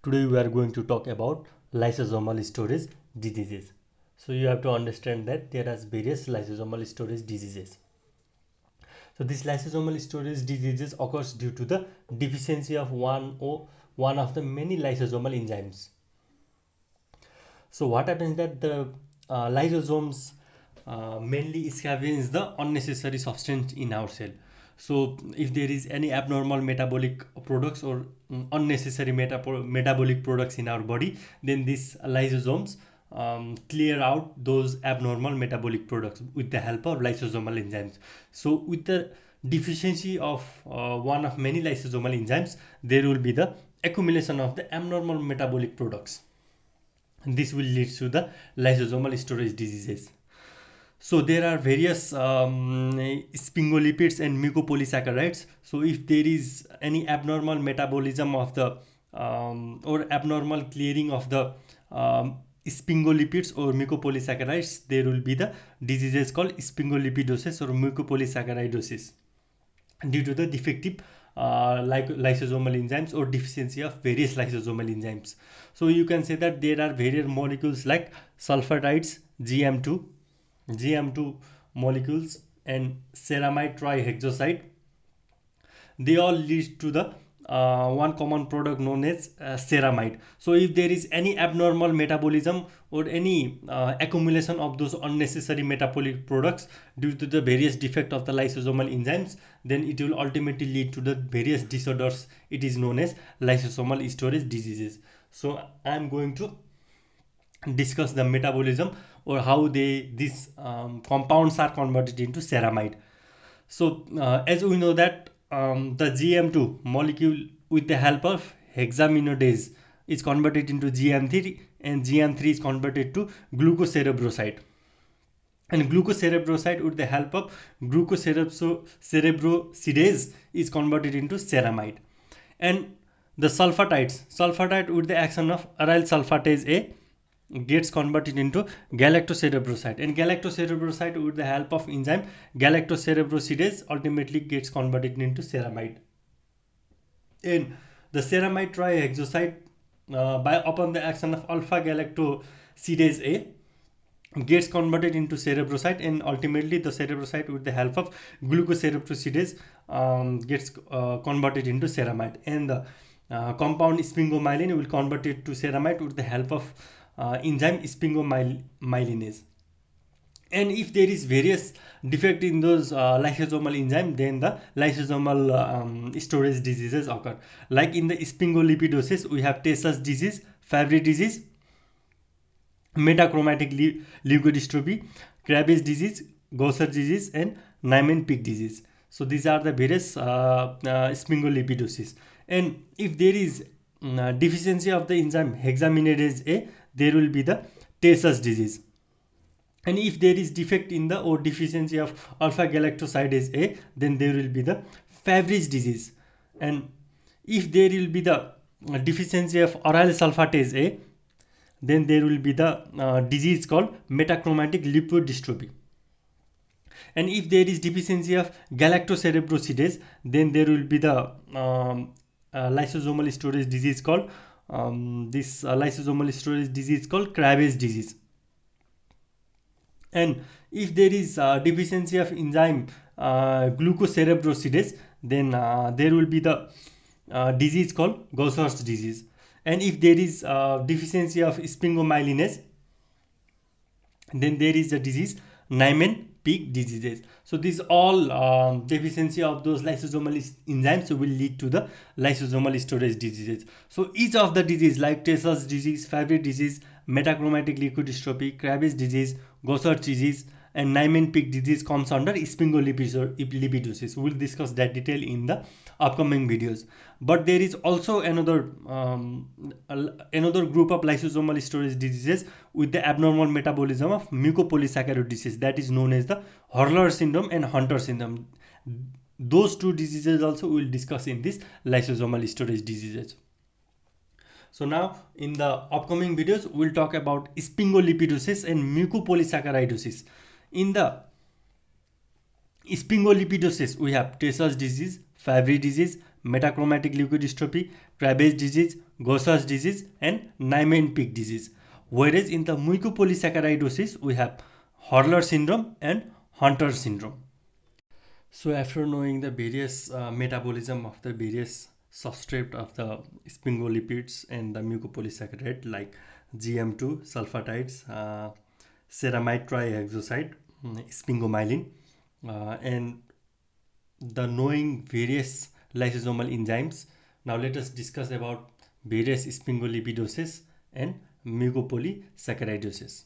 Today we are going to talk about lysosomal storage diseases. So you have to understand that there are various lysosomal storage diseases. So these lysosomal storage diseases occurs due to the deficiency of one of the many lysosomal enzymes. So what happens that the lysosomes mainly scavenge the unnecessary substance in our cell. So if there is any abnormal metabolic products or unnecessary metabolic products in our body, then these lysosomes clear out those abnormal metabolic products with the help of lysosomal enzymes. So with the deficiency of one of many lysosomal enzymes, there will be the accumulation of the abnormal metabolic products. This will lead to the lysosomal storage diseases. So there are various sphingolipids and mucopolysaccharides. So if there is any abnormal metabolism of the or abnormal clearing of the sphingolipids or mucopolysaccharides, there will be the diseases called sphingolipidosis or mucopolysaccharidosis due to the defective like lysosomal enzymes or deficiency of various lysosomal enzymes. So you can say that there are various molecules like sulfatides, GM2 molecules and ceramide trihexoside. They all lead to the one common product known as ceramide. So if there is any abnormal metabolism or any accumulation of those unnecessary metabolic products due to the various defect of the lysosomal enzymes, then it will ultimately lead to the various disorders. It is known as lysosomal storage diseases. So I am going to discuss the metabolism or how these compounds are converted into ceramide. So as we know that the GM2 molecule with the help of hexaminidase is converted into GM3 and GM3 is converted to glucocerebroside. And glucocerebroside with the help of glucocerebrosidase is converted into ceramide. And the sulfatide with the action of aryl sulfatase A gets converted into galactocerebroside, and galactocerebroside with the help of enzyme galactocerebrosidase ultimately gets converted into ceramide. And the ceramide trihexoside by upon the action of alpha galactosidase A gets converted into cerebroside, and ultimately the cerebroside with the help of glucocerebrosidase gets converted into ceramide, and the compound sphingomyelin will convert it to ceramide with the help of enzyme sphingomyelinase. And if there is various defect in those lysosomal enzyme, then the lysosomal storage diseases occur. Like in the sphingolipidosis, we have Tay-Sachs disease, Fabry disease, metachromatic leukodystrophy, Krabbe disease, Gaucher disease, and Niemann-Pick disease. So these are the various sphingolipidosis. And if there is deficiency of the enzyme hexaminidase A, there will be the Tay-Sachs disease. And if there is defect in the or deficiency of alpha galactosidase A, then there will be the Fabry disease. And if there will be the deficiency of aryl sulfatase A, then there will be the disease called metachromatic leukodystrophy. And if there is deficiency of galactocerebrosidase, then there will be the lysosomal storage disease called Krabbe disease. And if there is deficiency of enzyme glucocerebrosidase, then there will be the disease called Gaucher's disease. And if there is deficiency of sphingomyelinase, then there is a disease Niemann-Pick diseases. So these all deficiency of those lysosomal enzymes will lead to the lysosomal storage diseases. So each of the disease like Tay-Sachs disease, Fabry disease, metachromatic leukodystrophy, Krabbe disease, Gaucher disease, and Niemann-Pick disease comes under sphingolipidosis. We'll discuss that detail in the upcoming videos. But there is also another group of lysosomal storage diseases with the abnormal metabolism of mucopolysaccharidosis, that is known as the Hurler syndrome and Hunter syndrome. Those two diseases also we'll discuss in this lysosomal storage diseases. So now in the upcoming videos we'll talk about sphingolipidosis and mucopolysaccharidosis. In the sphingolipidosis we have Tay-Sachs disease, Fabry disease, metachromatic leukodystrophy, Krabbe disease, Gaucher's disease and Niemann-Pick disease. Whereas in the mucopolysaccharidosis, we have Hurler syndrome and Hunter syndrome. So after knowing the various metabolism of the various substrate of the sphingolipids and the mucopolysaccharide like GM2 sulfatides, ceramide trihexoside, sphingomyelin, and the knowing various lysosomal enzymes, now let us discuss about various sphingolipidoses and mucopolysaccharidosis.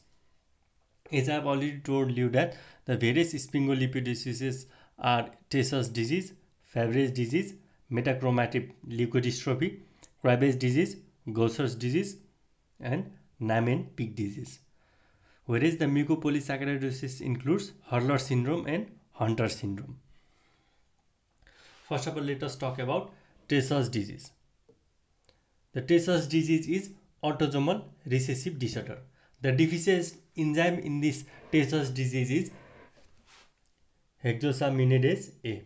As I have already told you that the various sphingolipidoses are Tay-Sachs disease, Fabry's disease, metachromatic leukodystrophy, Krabbe's disease, Gaucher's disease, and Niemann-Pick disease. Whereas the mucopolysaccharidosis includes Hurler syndrome and Hunter syndrome. First of all, let us talk about Tay-Sachs disease. The Tay-Sachs disease is autosomal recessive disorder. The deficient enzyme in this Tay-Sachs disease is hexosaminidase A.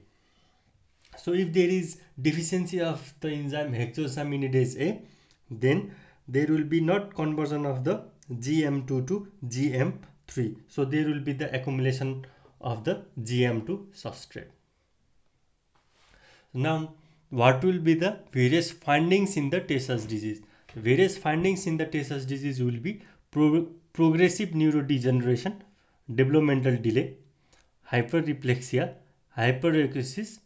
So if there is deficiency of the enzyme hexosaminidase A, then there will be not conversion of the GM2 to GM3. So there will be the accumulation of the GM2 substrate. Now, what will be the various findings in the Tay-Sachs disease? Various findings in the Tay-Sachs disease will be progressive neurodegeneration, developmental delay, hyperreflexia, hyperacusis,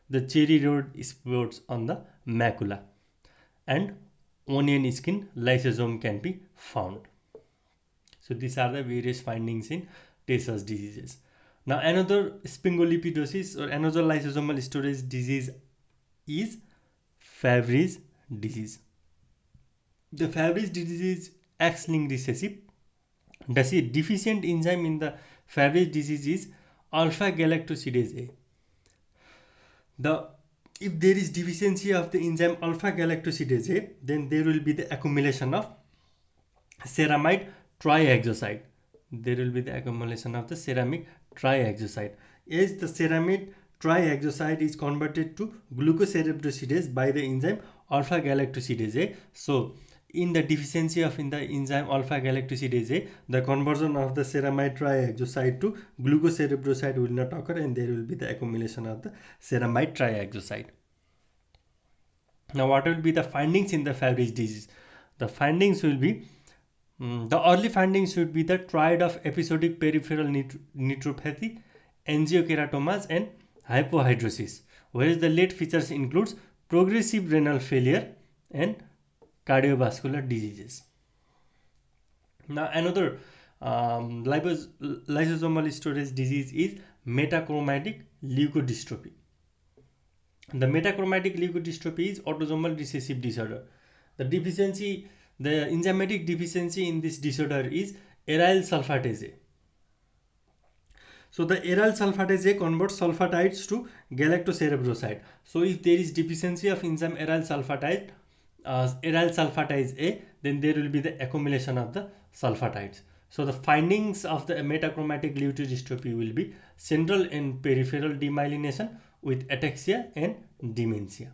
the cherry red spots on the macula, and onion skin lysosome can be found. So these are the various findings in Tay-Sachs diseases. Now another sphingolipidosis or another lysosomal storage disease is Fabry's disease. The Fabry's disease is X-linked recessive. The deficient enzyme in the Fabry's disease is alpha galactosidase A. If there is deficiency of the enzyme alpha galactosidase A, then there will be the accumulation of ceramide trihexoside. There will be the accumulation of the ceramic trihexoside. As the ceramide trihexoside is converted to glucocerebrosidase by the enzyme alpha galactosidase A. So in the deficiency of in the enzyme alpha galactosidase A, the conversion of the ceramide trihexoside to glucocerebroside will not occur, and there will be the accumulation of the ceramide trihexoside. Now what will be the findings in the Fabry's disease? The findings will be the early findings should be the triad of episodic peripheral nephropathy, angiokeratomas, and hypohidrosis, whereas the late features includes progressive renal failure and cardiovascular diseases. Now another lysosomal storage disease is metachromatic leukodystrophy. The metachromatic leukodystrophy is autosomal recessive disorder. The enzymatic deficiency in this disorder is aryl sulfatase A. So the aryl sulfatase A converts sulfatides to galactocerebroside. So if there is deficiency of enzyme aryl sulfatase A, then there will be the accumulation of the sulfatides. So the findings of the metachromatic leukodystrophy will be central and peripheral demyelination with ataxia and dementia.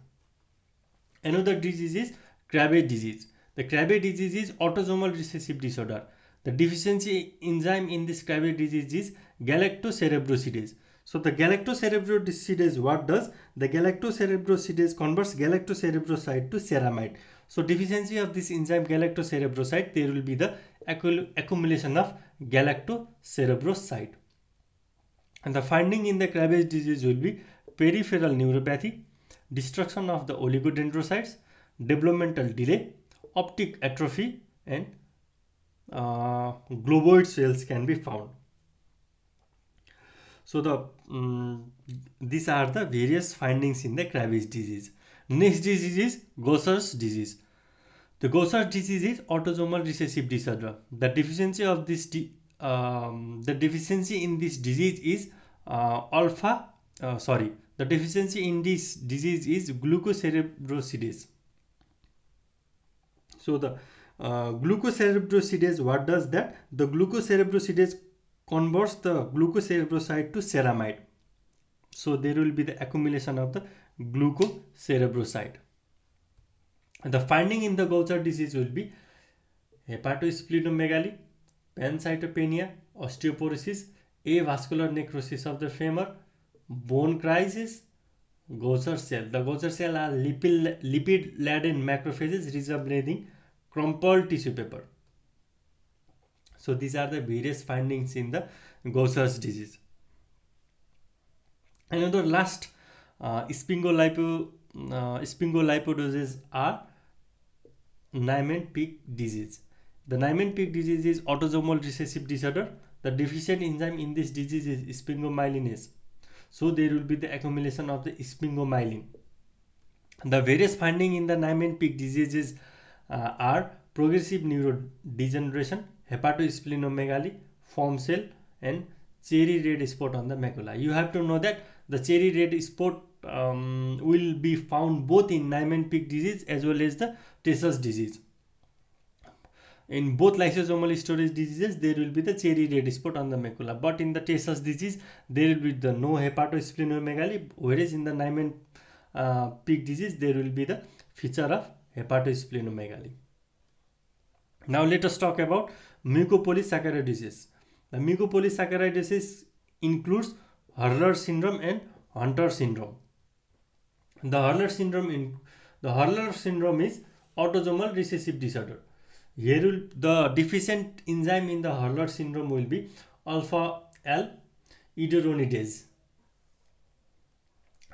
Another disease is Krabbe disease. The Krabbe disease is autosomal recessive disorder. The deficiency enzyme in this Krabbe disease is galactocerebrosidase. So the galactocerebrosidase, what does? The galactocerebrosidase converts galactocerebroside to ceramide. So deficiency of this enzyme galactocerebroside, there will be the accumulation of galactocerebroside. And the finding in the Krabbe disease will be peripheral neuropathy, destruction of the oligodendrocytes, developmental delay, optic atrophy, and globoid cells can be found. So these are the various findings in the Krabbe disease. Next disease is Gaucher's disease. The Gaucher's disease is autosomal recessive disorder. The deficiency of this the deficiency in this disease is the deficiency in this disease is glucocerebrosidase. So the glucocerebrosidase, what does that? The glucocerebrosidase converts the glucocerebroside to ceramide. So there will be the accumulation of the glucocerebroside. The finding in the Gaucher disease will be hepatosplenomegaly, pancytopenia, osteoporosis, avascular necrosis of the femur, bone crisis, Gaucher cell. The Gaucher cell are lipid-laden macrophages resembling crumpled tissue paper. So these are the various findings in the Gaucher's disease. Another last spingolipodoses are Niemann-Pick disease. The Niemann-Pick disease is autosomal recessive disorder. The deficient enzyme in this disease is sphingomyelinase. So there will be the accumulation of the sphingomyelin. The various findings in the Niemann-Pick diseases are progressive neurodegeneration, hepatosplenomegaly, foam cell, and cherry red spot on the macula. You have to know that the cherry red spot will be found both in Niemann-Pick disease as well as the Tay-Sachs disease. In both lysosomal storage diseases, there will be the cherry red spot on the macula. But in the Tay-Sachs disease, there will be the no hepatosplenomegaly, whereas in the Niemann-Pick disease, there will be the feature of hepatosplenomegaly. Now let us talk about mucopolysaccharidosis. The mucopolysaccharidosis includes Hurler syndrome and Hunter syndrome. The Hurler syndrome is autosomal recessive disorder. Here the deficient enzyme in the Hurler syndrome will be alpha L iduronidase.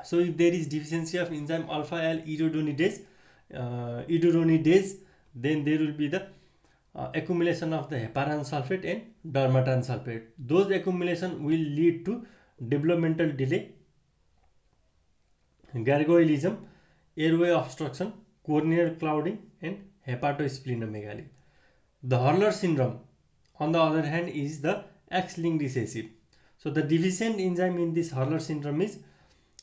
So if there is deficiency of enzyme alpha L iduronidase, then there will be the accumulation of the heparan sulfate and dermatan sulfate. Those accumulation will lead to developmental delay, gargoylism, airway obstruction, corneal clouding, and hepatosplenomegaly. The Hurler syndrome, on the other hand, is the X-linked recessive. So the deficient enzyme in this Hurler syndrome is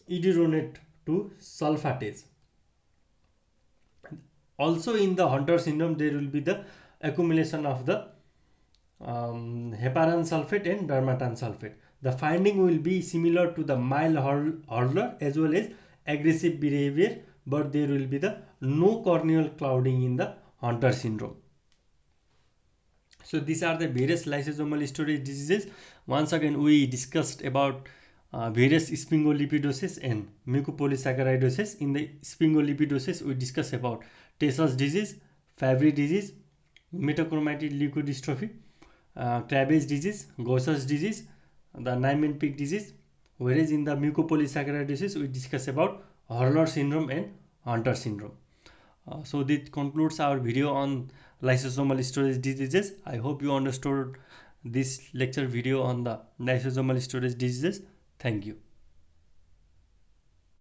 iduronate 2 sulfatase. Also in the Hunter syndrome, there will be the accumulation of the heparan sulfate and dermatan sulfate. The finding will be similar to the mild Hurler as well as aggressive behavior, but there will be the no corneal clouding in the Hunter syndrome. So these are the various lysosomal storage diseases. Once again, we discussed about various sphingolipidosis and mucopolysaccharidosis. In the sphingolipidosis, we discussed about Tay-Sachs disease, Fabry disease, metachromatic leukodystrophy, Krabbe disease, Gaucher's disease, the Niemann-Pick disease. Whereas in the mucopolysaccharidosis, we discuss about Hurler syndrome and Hunter syndrome. So this concludes our video on lysosomal storage diseases. I hope you understood this lecture video on the lysosomal storage diseases. Thank you.